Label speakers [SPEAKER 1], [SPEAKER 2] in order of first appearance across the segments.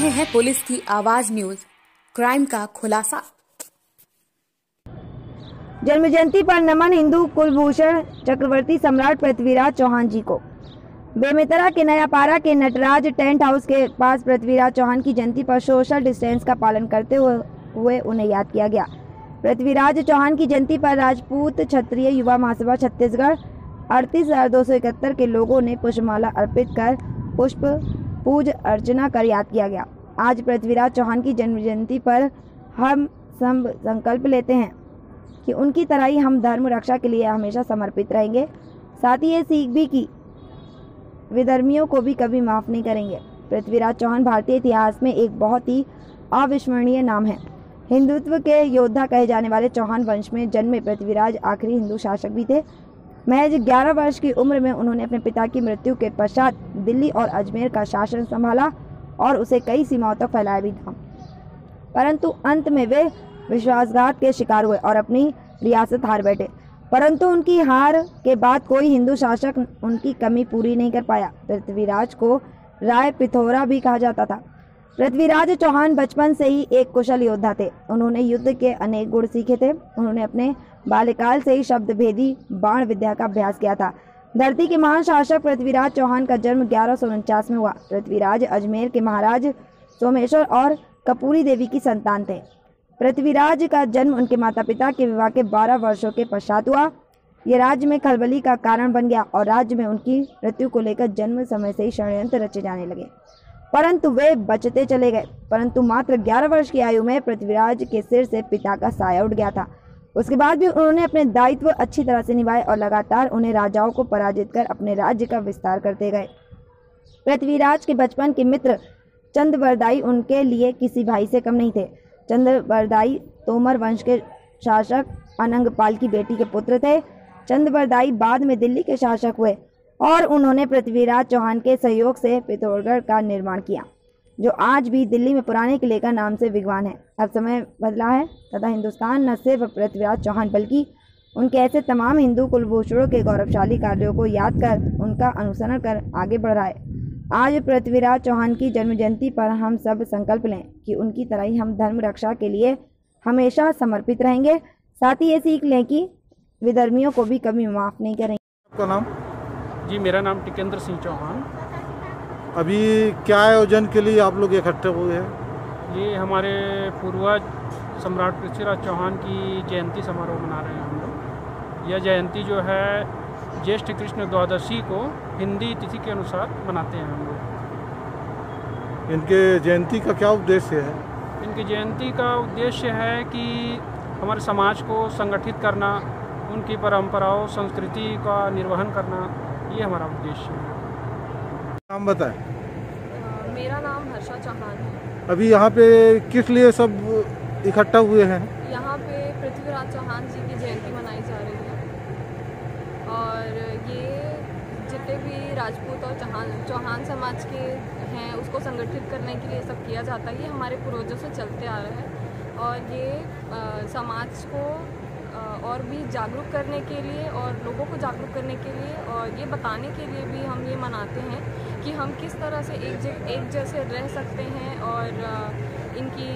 [SPEAKER 1] रहे हैं पुलिस की आवाज न्यूज, क्राइम का खुलासा।
[SPEAKER 2] जन्म जयंती पर नमन हिंदू कुलभूषण चक्रवर्ती सम्राट पृथ्वीराज चौहान जी को। बेमेतरा के नयापारा के नटराज टेंट हाउस के पास पृथ्वीराज चौहान की जयंती पर सोशल डिस्टेंस का पालन करते हुए उन्हें याद किया गया। पृथ्वीराज चौहान की जयंती पर राजपूत क्षत्रिय युवा महासभा छत्तीसगढ़ 38,271 के लोगों ने पुष्पमाला अर्पित कर पुष्प पूज अर्चना कर याद किया गया। आज पृथ्वीराज चौहान की जन्म जयंती पर हम सब संकल्प लेते हैं कि उनकी तरह ही हम धर्म रक्षा के लिए हमेशा समर्पित रहेंगे। साथ ही ये सीख भी कि विधर्मियों को भी कभी माफ नहीं करेंगे। पृथ्वीराज चौहान भारतीय इतिहास में एक बहुत ही अविस्मरणीय नाम है। हिंदुत्व के योद्धा कहे जाने वाले चौहान वंश में जन्मे पृथ्वीराज आखिरी हिंदू शासक भी थे। महज 11 वर्ष की उम्र में उन्होंने अपने पिता की मृत्यु के पश्चात दिल्ली और अजमेर का शासन संभाला और उसे कई सीमाओं तक फैलाया भी था, परंतु अंत में वे विश्वासघात के शिकार हुए और अपनी रियासत हार बैठे। परंतु उनकी हार के बाद कोई हिंदू शासक उनकी कमी पूरी नहीं कर पाया। पृथ्वीराज को राय पिथौरा भी कहा जाता था। पृथ्वीराज चौहान बचपन से ही एक कुशल योद्धा थे। उन्होंने युद्ध के अनेक गुण सीखे थे। उन्होंने अपने बाल्यकाल से ही शब्द भेदी बाण विद्या का अभ्यास किया था। धरती के महान शासक पृथ्वीराज चौहान का जन्म 1149 में हुआ। पृथ्वीराज अजमेर के महाराज सोमेश्वर और कपूरी देवी की संतान थे। पृथ्वीराज का जन्म उनके माता पिता के विवाह के 12 वर्षों के पश्चात हुआ। यह राज्य में खलबली का कारण बन गया और राज्य में उनकी मृत्यु को लेकर जन्म समय से ही षड्यंत्र रचे जाने लगे, परंतु वे बचते चले गए। परंतु मात्र 11 वर्ष की आयु में पृथ्वीराज के सिर से पिता का साया उठ गया था। उसके बाद भी उन्होंने अपने दायित्व अच्छी तरह से निभाए और लगातार उन्हें राजाओं को पराजित कर अपने राज्य का विस्तार करते गए। पृथ्वीराज के बचपन के मित्र चंद्रबरदाई उनके लिए किसी भाई से कम नहीं थे। चंद्रबरदाई तोमर वंश के शासक अनंगपाल की बेटी के पुत्र थे। चंद्रबरदाई बाद में दिल्ली के शासक हुए और उन्होंने पृथ्वीराज चौहान के सहयोग से पिथौरागढ़ का निर्माण किया, जो आज भी दिल्ली में पुराने किले का नाम से विद्वान है। अब समय बदला है तथा हिंदुस्तान न सिर्फ पृथ्वीराज चौहान बल्कि उनके ऐसे तमाम हिंदू कुलभूषणों के गौरवशाली कार्यों को याद कर उनका अनुसरण कर आगे बढ़ रहा है। आज पृथ्वीराज चौहान की जन्म जयंती पर हम सब संकल्प लें कि उनकी तरह ही हम धर्म रक्षा के लिए हमेशा समर्पित रहेंगे। साथ ही ये सीख लें कि विधर्मियों को भी कभी माफ नहीं करेंगे।
[SPEAKER 3] आपका नाम?
[SPEAKER 4] जी, मेरा नाम टिकेंद्र सिंह चौहान।
[SPEAKER 3] अभी क्या आयोजन के लिए आप लोग इकट्ठे हुए हैं?
[SPEAKER 4] ये हमारे पूर्वज सम्राट पृथ्वीराज चौहान की जयंती समारोह मना रहे हैं हम लोग। यह जयंती जो है ज्येष्ठ कृष्ण द्वादशी को हिंदी तिथि के अनुसार मनाते हैं हम लोग।
[SPEAKER 3] इनके जयंती का क्या उद्देश्य है?
[SPEAKER 4] इनकी जयंती का उद्देश्य है कि हमारे समाज को संगठित करना, उनकी परंपराओं संस्कृति का निर्वहन करना, ये हमारा उद्देश्य है।
[SPEAKER 3] नाम बताएं।
[SPEAKER 5] मेरा नाम हर्षा चौहान है।
[SPEAKER 3] अभी यहाँ पे किस लिए सब इकट्ठा हुए हैं?
[SPEAKER 5] यहाँ पे पृथ्वीराज चौहान जी की जयंती मनाई जा रही है और ये जितने भी राजपूत और चौहान समाज के हैं उसको संगठित करने के लिए सब किया जाता है। ये हमारे पूर्वजों से चलते आ रहा है और ये समाज को और भी जागरूक करने के लिए और लोगों को जागरूक करने के लिए और ये बताने के लिए भी हम ये मनाते हैं कि हम किस तरह से एक जैसे रह सकते हैं और इनकी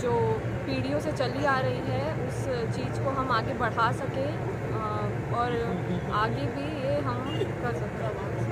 [SPEAKER 5] जो पीढ़ियों से चली आ रही है उस चीज़ को हम आगे बढ़ा सकें और आगे भी ये हम कर सकते हैं।